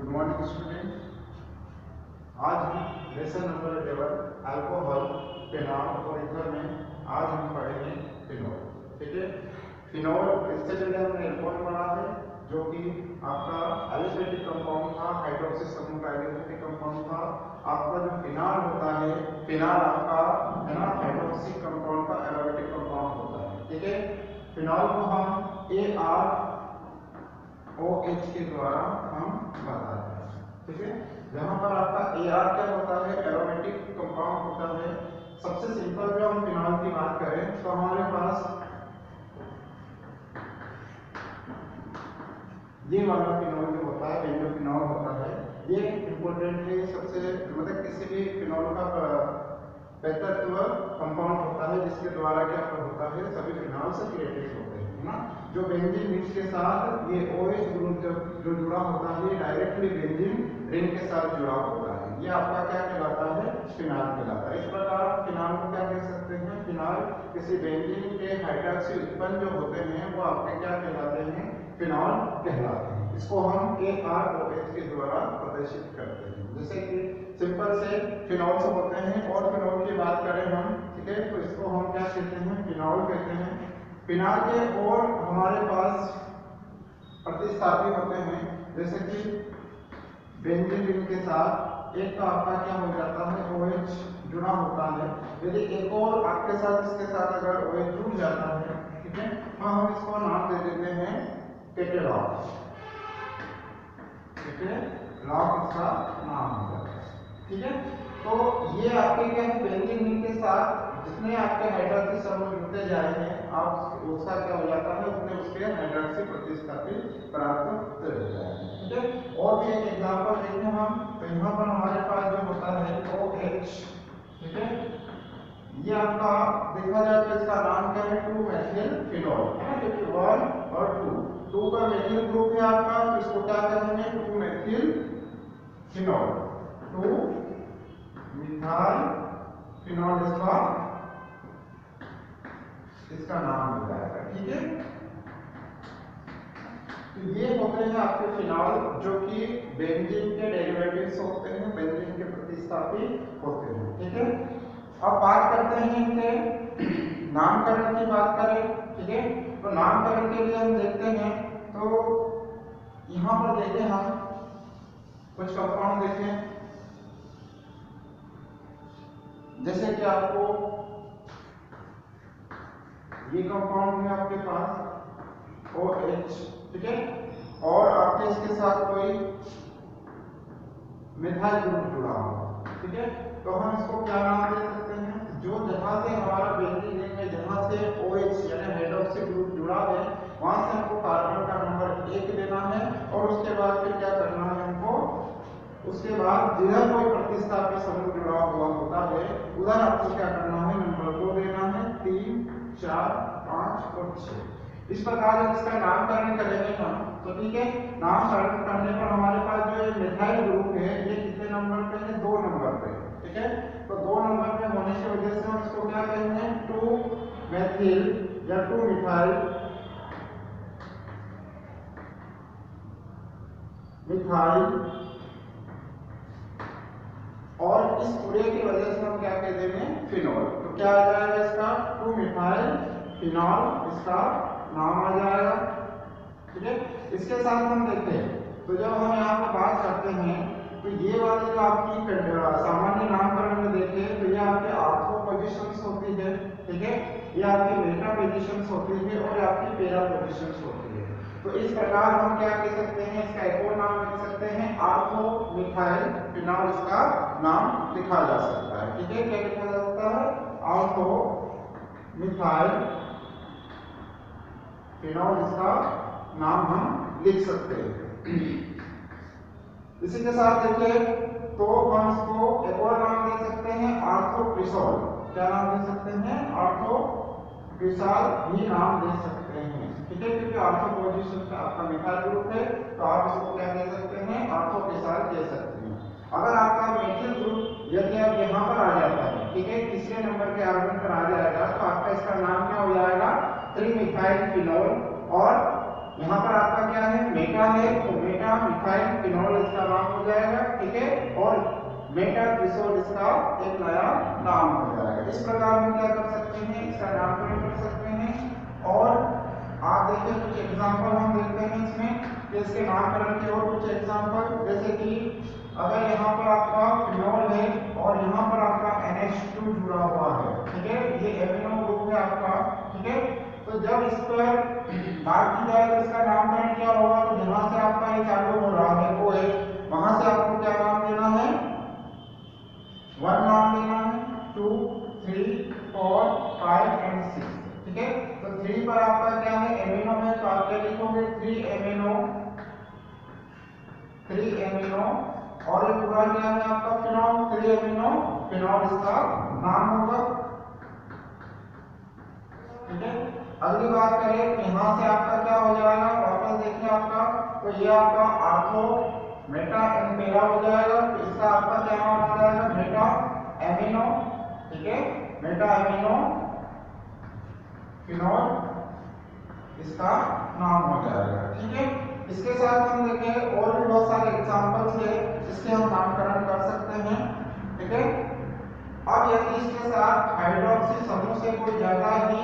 Good morning student. आज हम lesson number 11 alcohol, phenol और ईथर में आज हम पढ़ेंगे फिनॉल। ठीक है, फिनॉल इससे पहले हमने एल्कोहल पढ़ा है जो कि आपका एलिफेटिक कंपाउंड था, हाइड्रोक्सी समूह का एलिफेटिक कंपाउंड था। आपका जो फिनॉल होता है, फिनॉल आपका है ना हाइड्रोक्सी कंपाउंड का एरोमेटिक कंपाउंड होता है। ठीक है, फिनॉल को हम ArOH के द्वारा हम बताते हैं। ठीक है, यहाँ पर आपका AR क्या होता है, एरोमेटिक कंपाउंड होता है। सबसे सिंपल जो हम फिनॉल की बात करें तो हमारे पास ये वाला फिनॉल जो होता है, बेंजो फिनॉल होता है, ये इंपॉर्टेंट है। सबसे मतलब किसी भी फिनॉल का बेहतर कंपाउंड होता है जिसके द्वारा क्या होता है, सभी फिनॉल से क्रिएटेड होते हैं ना। जो बेंजीन रिंग के साथ ये OH ग्रुप जो जुड़ा होता है, डायरेक्टली बेंजीन रिंग के साथ जुड़ा होता है, ये आपका क्या कहलाता है, फिनॉल कहलाता है। इस प्रकार फिनॉल को क्या कह सकते हैं, फिनॉल किसी बेंजीन के हाइड्रोक्सी उत्पन्न जो होते हैं वो आपके क्या कहलाते हैं, फिनॉल कहलाते हैं। इसको हम ArOH के द्वारा प्रदर्शित करते हैं। जैसे कि सिंपल से फिनॉल से होते हैं, और फिनॉल की बात करें हम, ठीक है, तो इसको हम क्या कहते हैं, फिनॉल कहते हैं। फिनॉल के और हमारे पास प्रतिस्थापी होते हैं, जैसे कि बेंजीन रिंग के साथ एक का आपका क्या हो जाता है, OH जुड़ा होता है। यदि एक और आपके साथ इसके साथ अगर OH जुड़ जाता है, ठीक है, तो हम इसको नाम दे देते हैं केटेलॉग। ठीक है, लॉग इसका नाम हो जाता है। ठीक है, तो ये आपके क्या है, बेंजीन रिंग के साथ जितने आपके हाइड्रोक्सी समूह जुड़ते जाएंगे, आप उसका क्या हो जाता है, उतने उसके हाइड्रोक्सी प्रतिस्थापी प्राप्त होते जाएंगे। ठीक है, और भी एक एग्जांपल देखें हम, तो यहाँ पर हमारे पास जो होता है OH, ठीक है, ये आपका देखा जाए तो इसका नाम क्या है, 2-मेथिल फिनॉल है ना, जो 1 और 2 का मेथिल ग्रुप है आपका, तो इसको क्या कहेंगे, 2-मेथिल फिनॉल, 2-मिथाइल फिनॉल इसका नाम हो जाएगा। ठीक है, तो ये होते हैं आपके फिनॉल जो कि बेंजीन के डेरिवेटिव्स होते हैं, बेंजीन के प्रतिस्थापी होते हैं। ठीक है, अब बात करते हैं इनके नामकरण की बात करें। ठीक है, तो नामकरण के लिए हम देखते हैं, तो यहाँ पर देखें हम कुछ कंपाउंड देखें, जैसे कि आपको ये कंपाउंड है आपके पास OH, ठीक है, और आपके इसके साथ कोई मिथाइल ग्रुप जुड़ा हुआ, ठीक है, तो हम इसको क्या नाम दे सकते हैं, जो जहां से हमारा बेंजीन रिंग में जहां से OH यानी हाइड्रोक्सी ग्रुप जुड़ा है, वहां से हमको कार्बन का नंबर 1 देना है, और उसके बाद फिर क्या करना है हमको, उसके बाद जिधर कोई प्रतिस्थापी समूह जुड़ा हुआ होता है उधर आपको क्या करना है, नंबर 2 देना है, 3, 4, 5 और 6। इस प्रकार जब इसका नामकरण करेंगे हम, तो ठीक है, नामकरण करने पर हमारे पास जो ये मिथाइल ग्रुप है ये कितने नंबर पे है, 2 नंबर पे। ठीक है, तो 2 नंबर पे होने की वजह से हम इसको क्या कहेंगे, 2-मेथिल या 2-मिथाइल और इस पूरे की वजह से हम क्या कह देंगे, फिनॉल। तो क्या आ जाएगा इसका, 2-मिथाइल फिनॉल इसका नाम आ जाएगा। ठीक है, इसके साथ हम देखते हैं, तो जब हम यहाँ पे बात करते हैं, तो ये वाली जो आपकी सामान्य नामकरण में देखें, तो ये आपके आर्थो पोजीशंस होती है। ठीक है, ये आपकी मेटा पोजीशंस होती है और आपकी पैरा पोजीशंस होती है। तो इस प्रकार हम क्या कह सकते हैं, इसका एक और नाम लिख सकते हैं, आर्थो मिथाइल फिनॉल इसका नाम लिखा जा सकता है। ठीक है, क्या लिखा जा सकता है, आर्थो मिथाइल फिनॉल इसका नाम हम लिख सकते हैं। इसी के साथ देखिए, तो हम इसको एक और नाम दे सकते हैं, आर्थोप्रिसॉल। क्या नाम दे सकते हैं, आर्थोप्रिसॉल भी नाम दे सकते हैं। ठीक है, क्योंकि आर्थो पोजीशन का आपका मिथाइल ग्रुप है, तो आप इसको क्या कह सकते हैं, आर्थोप्रिसॉल कह सकते हैं। अगर आपका मेथिल ग्रुप यदि आप यहाँ पर आ जाता है, ठीक है, तीसरे नंबर के कार्बन पर आ जाएगा, तो आपका इसका नाम क्या हो जाएगा, 3-मिथाइल फिनॉल। और यहाँ पर आपका क्या है, मेटा है, तो मेटा मिथाइल फिनोल इसका नाम हो जाएगा, ठीक है, और मेटा क्रिसोल इसका एक नया नाम हो जाएगा। इस प्रकार हम क्या कर सकते हैं, इसका नामकरण कर सकते हैं। और आप देखिए कुछ एग्जांपल हम देखते हैं इसमें कि इसके नामकरण के और कुछ एग्जांपल, जैसे कि अगर यहाँ पर आपका फिनोल है और यहाँ पर आपका NH2 जुड़ा हुआ है, ठीक है, ये एमिनो ग्रुप है आपका, ठीक है, तो जब इस पर बात की जाए तो इसका नामकरण क्या होगा, तो जहां से आपका ये चालू हो रहा है वो है, वहां से आपको क्या नाम देना है, 1 नाम देना है, 2, 3, 4, 5 एंड 6, ठीक है। तो 3 पर आपका क्या है, एमिनो है, तो आप क्या लिखोगे 3 एमिनो, 3 एमिनो, और ये पूरा क्या है आपका फिनोल, 3 एमिनो फिनोल इसका नाम होगा, ठीक है। अगली बात करें तो यहाँ से आपका क्या हो जाएगा, वापस देखिए आपका, तो ये आपका आर्थो मेटा एम्पेरा हो जाएगा, तो इसका आपका क्या नाम हो जाएगा, मेटा एमिनो, ठीक है, मेटा एमिनो फिनोल इसका नाम हो जाएगा, ठीक है। इसके साथ हम देखें और भी बहुत सारे एग्जांपल्स है जिससे हम नामकरण कर सकते हैं, ठीक है। अब यदि इसके साथ हाइड्रोक्सी समूह से कोई ज्यादा ही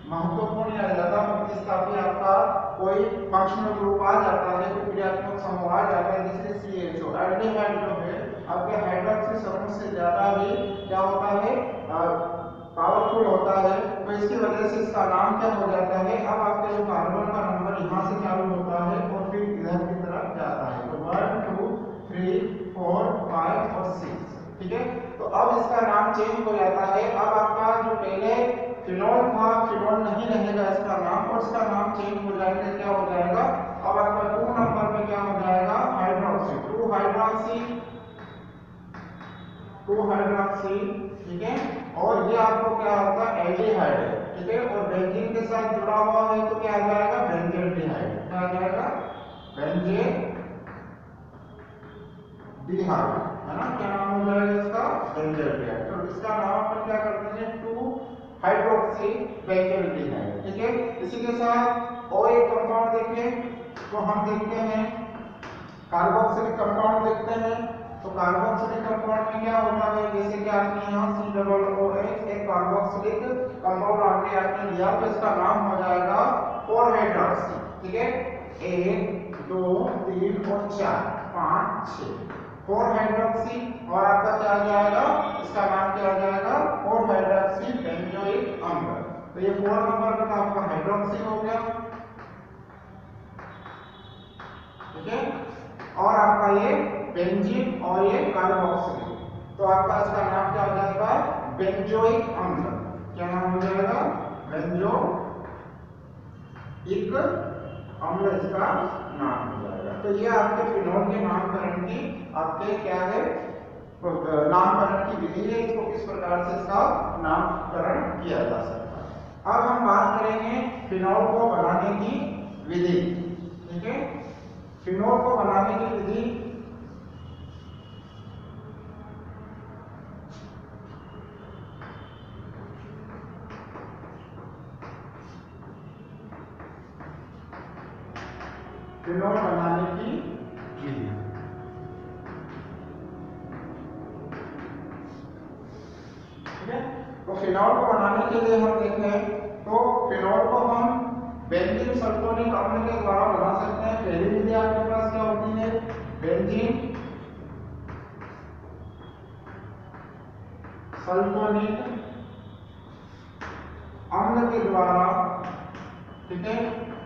महत्वपूर्ण या ज्यादा प्रतिस्थापी आपका कोई फंक्शनल ग्रुप आ जाता है, कोई क्रियात्मक समूह आ जाता है, जैसे CHO एल्डिहाइड जो है आपके हाइड्रोक्सी समूह से ज्यादा ही क्या होता है, पावरफुल होता है, तो इसकी वजह से इसका नाम क्या हो जाता है, अब आपके जो कार्बन का नंबर यहाँ से चालू होता है और फिर इधर की तरफ जाता है, तो 1, 2, 3, 4, 5 और 6, ठीक है। तो अब इसका नाम चेंज हो जाता है, अब आपका जो पहले फिनोल था, फिनोल नहीं रहेगा इसका नाम, और इसका नाम चेंज हो जाएगा, क्या हो जाएगा, अब आपका 2 नंबर में क्या हो जाएगा, हाइड्रोक्सी, 2 हाइड्रोक्सी, 2 हाइड्रोक्सी, ठीक है। और ये आपको क्या होगा, एल्डिहाइड है, ठीक है, और बेंजीन के साथ जुड़ा हुआ है तो क्या आ जाएगा, बेंजेल्डिहाइड, क्या आ जाएगा, बेंजेल्डिहाइड, है ना, क्या नाम हो जाएगा इसका, बेंजेल्डिहाइड। तो इसका नाम अपन क्या करते हैं, 2 हाइड्रोक्सी बेंजेल्डिहाइड, ठीक है। इसी के साथ और एक कंपाउंड देखें तो हम देखते हैं कार्बोक्सिलिक कंपाउंड देखते हैं, तो कार्बोक्सिलिक कंपाउंड में क्या होता है, जैसे कि आपने यहाँ COOH एक कार्बोक्सिलिक कंपाउंड आपने लिया, तो इसका नाम हो जाएगा 4 हाइड्रोक्सी, ठीक है, 1, 2, 3 और 4, 5, 6, 4 हाइड्रोक्सी, और आपका क्या आ जाएगा, इसका नाम क्या आ जाएगा, 4 हाइड्रोक्सी बेंजोइक अम्ल, तो ये 4 नंबर का आपका हाइड्रोक्सी हो गया, ठीक है, और आपका ये बेंजीन और ये कार्बोक्सिलिक, तो आपका इसका नाम क्या हो जाएगा, बेंजोइक अम्ल, क्या नाम हो जाएगा, बेंजोइक अम्ल इसका नाम हो जाएगा। तो ये आपके फिनोल के नामकरण की आपके क्या है, नामकरण की विधि है, इसको किस प्रकार से इसका नामकरण किया जा सकता है। अब हम बात करेंगे फिनोल को बनाने की विधि, ठीक है। फिनोल को बनाने की विधि फिनोल बनाने की विधि, ठीक है। तो फिनोल को बनाने के लिए हम देखें तो फिनोल को हम बेंजीन सल्फोनिक अम्ल के द्वारा बना सकते हैं। पहली विधि आपके पास क्या होती है, बेंजीन सल्फोनिक अम्ल के द्वारा, ठीक है,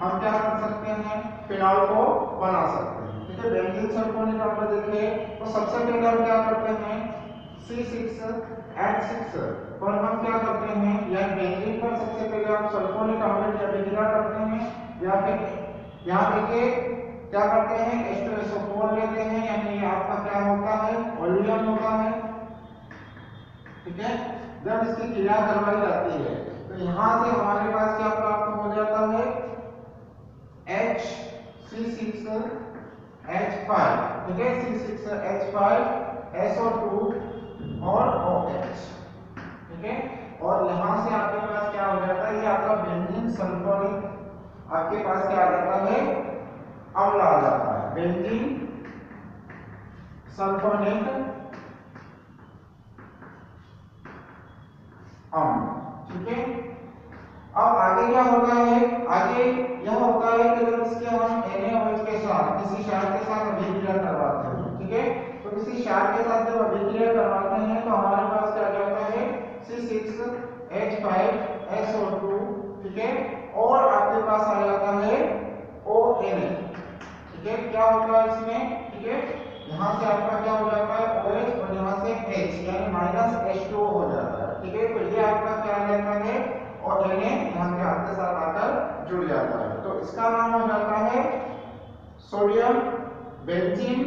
हम क्या कर सकते हैं, फिनोल को बना सकते हैं, ठीक है। बेंजीन सल्फोनिक अम्ल देखिए तो सबसे पहले हम क्या करते हैं, C6H6 पर हम क्या करते हैं, या बेंजीन पर सबसे पहले हम सल्फोनिक अम्ल की अभिक्रिया करते हैं, या फिर यहाँ देखिए क्या करते हैं, H2SO4 लेते हैं, यानी आपका क्या होता है, ओलियम होता है, ठीक है। जब इसकी क्रिया करवाई जाती है तो यहाँ से हमारे पास क्या प्राप्त हो जाता है, C6H5, ठीक है, C6H5 SO2 और OH, ठीक है। और यहाँ से आपके पास क्या हो जाता है, ये आपका बेंजीन सल्फोनिक आपके पास क्या आ जाता है, अम्ल आ जाता है, बेंजीन सल्फोनिक अम्ल। ठीक है, अब आगे क्या होता है, आगे यह होता है कि जब इसके हम NaOH के साथ किसी क्षार के साथ अभिक्रिया करवाते हैं, ठीक है, तो किसी क्षार के साथ जब अभिक्रिया करवाते हैं तो हमारे पास क्या जाता है C6H5SO2, ठीक है, और आपके पास आ जाता है ONA, ठीक है, क्या होता है इसमें, ठीक है, यहाँ से आपका क्या हो जाता है OH और यहाँ से H यानी -H2O हो जाता है, ठीक है, तो ये आपका क्या आ जाता है और Na यहाँ के आपके साथ आकर जुड़ जाता है, तो इसका नाम हो जाता है सोडियम बेंजीन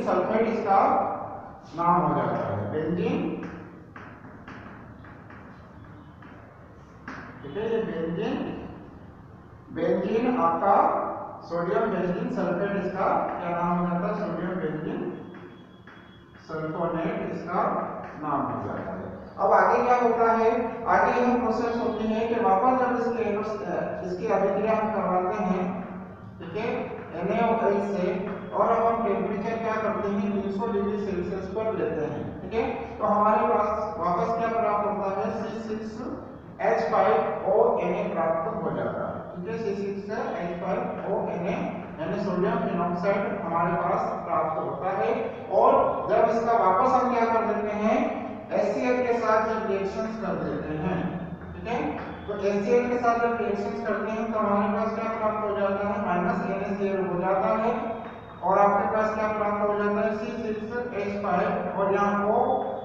सल्फेट, इसका नाम हो जाता है बेंजीन, ठीक है, ये बेंजीन आपका सोडियम बेंजीन सल्फेट, इसका क्या नाम हो जाता है, सोडियम बेंजीन सल्फोनेट, इसका नाम हो जाता है। अब आगे क्या होता है, आगे यह प्रोसेस होती है कि वापस जब इसकी अभिक्रिया हम करवाते हैं, ठीक है, NaOH से, और अब हम टेम्परेचर क्या करते हैं 300 डिग्री सेल्सियस पर लेते हैं, ठीक है, तो हमारे पास वापस क्या प्राप्त होता है C6H5ONA प्राप्त हो जाता है, ठीक है, C6H5ONA यानी सोडियम फिनॉक्साइड हमारे पास प्राप्त होता है। और जब इसका वापस हम क्या कर देते हैं HCl के साथ जब रिएक्शंस कर देते हैं, ठीक है, तो HCl के साथ जब रिएक्शंस करते हैं तो हमारे पास क्या प्राप्त हो जाता है -NaCl हो जाता है, और आपके पास क्या प्राप्त हो जाता है C6H5 और यहाँ O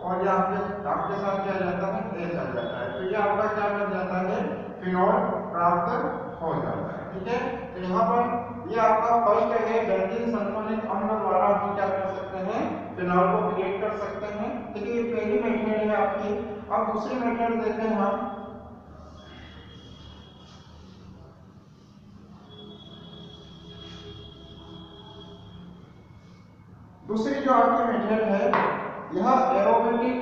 और यहाँ पे आपके साथ क्या जाता है H आ जाता है, तो ये आपका क्या बन जाता है फिनॉल प्राप्त हो जाता है, ठीक है। तो यहाँ पर ये आपका फर्स्ट है बेंजीन सल्फोनिक अम्ल द्वारा हम क्या कर सकते हैं फिनॉल को क्रिएट कर सकते हैं, ठीक है, ये पहली मेथड है आपकी। अब दूसरी मेथड देखते हैं हम, दूसरी जो आपकी मेथड है यह एरोमेटिक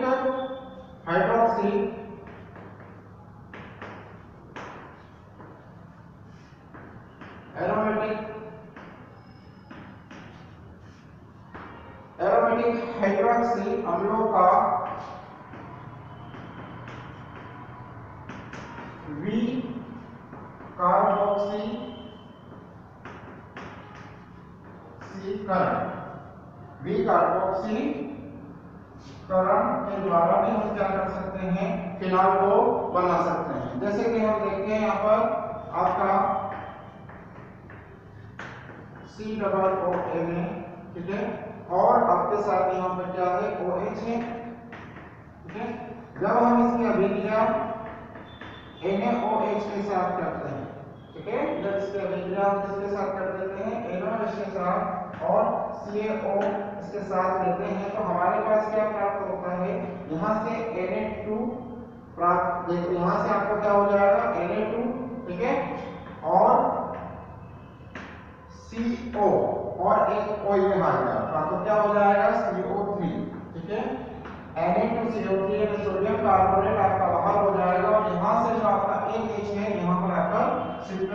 हाइड्रोक्सी अम्लों का विकार्बोक्सीकरण के द्वारा भी हम क्या कर सकते हैं फिनॉल को बना सकते हैं। जैसे कि हम देखते हैं यहाँ पर आपका COONA, ठीक है, और आपके साथ यहाँ पर क्या है OH है, ठीक है, जब हम इसकी अभिक्रिया NaOH के साथ करते हैं, ठीक है, जब इसकी अभिक्रिया हम किसके साथ कर देते हैं NaOH के साथ और CaO इसके साथ लेते हैं तो हमारे पास क्या प्राप्त होता है, यहाँ से Na2 प्राप्त, देखो यहाँ से आपको क्या हो जाएगा Na2, ठीक है, और CO और एक O ये आ गया तो क्या हो जाएगा CO3, ठीक है, Na2CO3 यानी सोडियम कार्बोनेट आपका बाहर हो जाएगा और यहाँ से जो आपका NH है यहाँ पर आकर शिफ्ट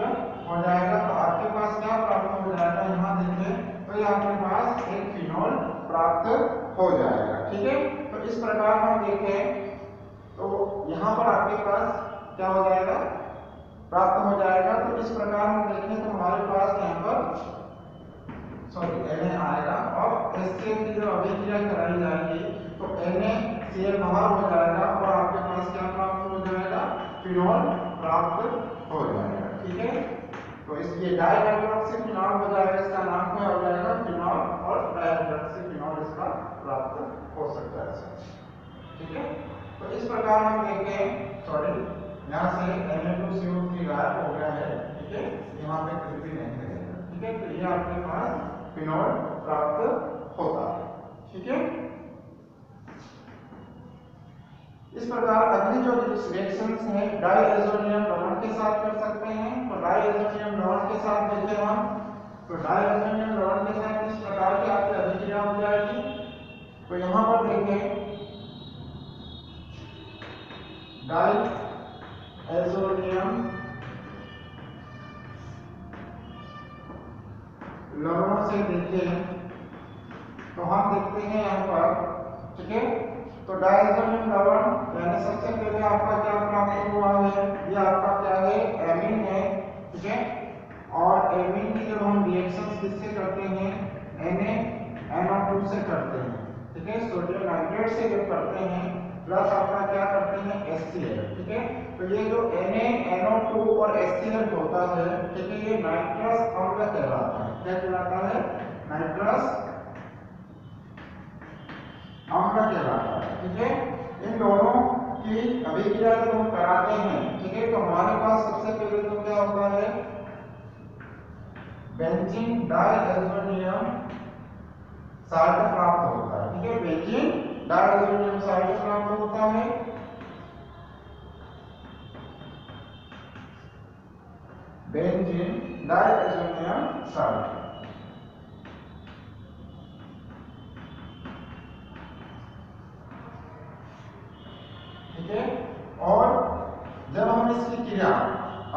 हो जाएगा, तो आपके पास क्या प्राप्त हो जाएगा, यहाँ देखिए तो ये आपके पास एक फिनॉल प्राप्त हो जाएगा, ठीक है। तो इस प्रकार हम देखें तो यहाँ पर आपके पास क्या हो जाएगा प्राप्त हो जाएगा। तो इस प्रकार हम देखें तो हमारे पास यहाँ पर Na आएगा और HCl की जो अभिक्रिया कराई जाएगी तो NaCl बाहर हो जाएगा और आपके पास क्या प्राप्त हो जाएगा फिनॉल प्राप्त हो जाएगा, ठीक है। तो इसलिए डाइहाइड्रोक्सी फिनॉल हो जाएगा, इसका नाम क्या हो जाएगा फिनॉल, और डाइहाइड्रोक्सी फिनॉल इसका प्राप्त हो सकता है, ठीक है। तो इस प्रकार हम देखें यहाँ से Na2CO3 गायब हो गया है, ठीक है, यहाँ पे कुछ भी नहीं रहेगा, ठीक है, तो ये आपके पास फिनॉल प्राप्त होता है, ठीक है। इस प्रकार अगली जो रिएक्शंस हैं डाइएज़ोनियम लवण के साथ कर सकते हैं। तो डाइएज़ोनियम लवण के साथ देखें हम, तो डाइएज़ोनियम लवण के साथ इस प्रकार की आपकी अभिक्रिया हो जाएगी। तो यहाँ पर देखें डाइएज़ोनियम लवणों से देखें तो हम देखते हैं यहाँ पर, ठीक है। तो डायज़ोनियम लवण यानी सबसे पहले आपका क्या प्राप्त हुआ है, ये आपका क्या है, एमीन है, ठीक है। और एमीन की जब हम रिएक्शंस किससे करते हैं, NaNO2 से करते हैं, ठीक है। सोडियम नाइट्रेट से जब करते हैं प्लस आपका क्या करते हैं, HCl, ठीक है। तो ये जो NaNO2 और HCl होता है, ठीक है, ये नाइट्रस अम्ल कहलाता है। क्या कहलाता है, नाइट्रस अम्ल कहलाता है, ठीक है। इन दोनों की अभिक्रिया जब हम कराते हैं, ठीक है, तो हमारे पास सबसे पहले तो क्या होता है, बेंजीन डायज़ोनियम साल्ट प्राप्त होता है, ठीक है। बेंजीन डायज़ोनियम साल्ट प्राप्त होता है, बेंजीन डायज़ोनियम साल्ट, ठीक है। और जब हम इसकी क्रिया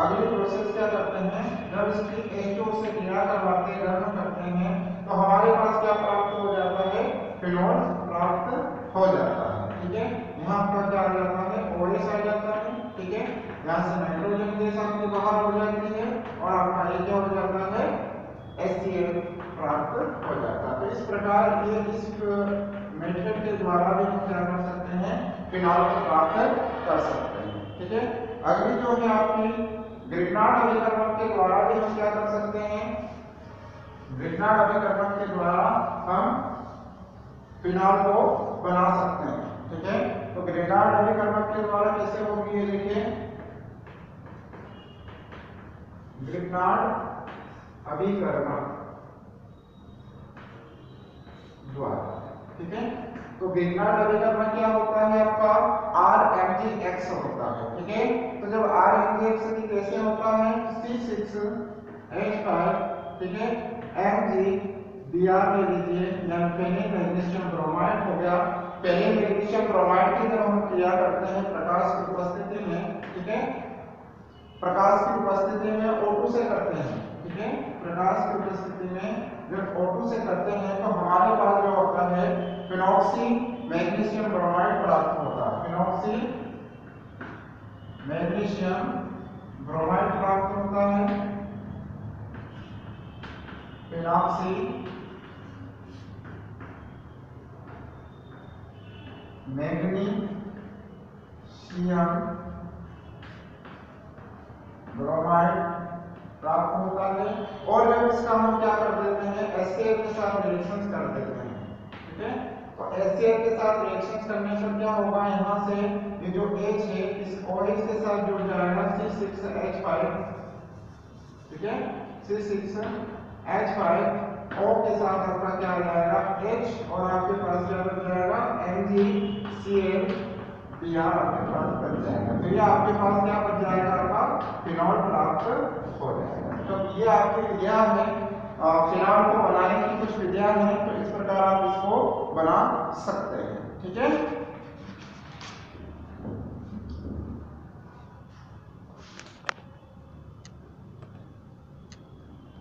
अगली प्रोसेस क्या करते हैं, जब इसकी H2O से क्रिया करवाते हैं, गर्म करते हैं, तो हमारे पास क्या प्राप्त हो जाता है, फिनोल प्राप्त हो जाता है, ठीक है। यहाँ आपका क्या आ जाता है, OH आ जाता है, ठीक है। यहाँ से नाइट्रोजन गैस आपकी बाहर हो जाती है और आपका ये क्या हो जाता है, HCl प्राप्त हो जाता है। तो इस प्रकार ये इस मेथड के द्वारा भी हम क्या कर सकते हैं, फिनॉल को प्राप्त कर सकते हैं, ठीक है। अगली जो है आपकी ग्रिग्नार्ड अभिकर्मक के द्वारा भी हम क्या कर सकते हैं, ग्रिग्नार्ड अभिकर्मक के द्वारा हम फिनॉल को बना सकते हैं, ठीक है। तो ग्रिग्नार्ड अभिकर्मक के द्वारा कैसे होगी, ये देखिए, ग्रिग्नार्ड अभिकर्मक द्वारा, ठीक है। तो ग्रिग्नार्ड अभिकर्मक क्या होता है, आपका RMgX होता है, ठीक है। तो जब RMgX की कैसे होता है, C6H5, ठीक है, MgBr ले लीजिए, यानी फेनिल मैग्नीशियम ब्रोमाइड हो गया। फेनिल मैग्नीशियम ब्रोमाइड की जब हम क्रिया करते हैं प्रकाश की उपस्थिति में, ठीक है, प्रकाश की उपस्थिति में O2 से करते हैं, ठीक है, प्रकाश की उपस्थिति में जब O2 से करते हैं तो हमारे पास जो होता है, फिनॉक्सी मैग्नीशियम ब्रोमाइड प्राप्त होता है, फिनॉक्सी मैग्नीशियम ब्रोमाइड प्राप्त होता है, फिनॉक्सी मैग्नीशियम ब्रोमाइड प्राप्त होता है। और जब इसका हम क्या कर देते हैं, HCl के साथ रिएक्शन कर देते हैं, ठीक है। तो HCl के साथ रिएक्शन करने से क्या होगा, यहाँ से ये जो H है इस OH के साथ जुड़ जाएगा, C6H5, ठीक है, C6H5 O के साथ आपका क्या आ जाएगा, H, और आपके पास क्या बच जाएगा, MgCl Br आपके पास बच जाएगा। तो ये आपके पास क्या बच जाएगा, आपका फिनॉल प्राप्त हो जाएगा। तो ये आपकी विधियां हैं, फिनॉल को बनाने की कुछ विधियां हैं, तो इस प्रकार आप इसको बना सकते हैं, ठीक है।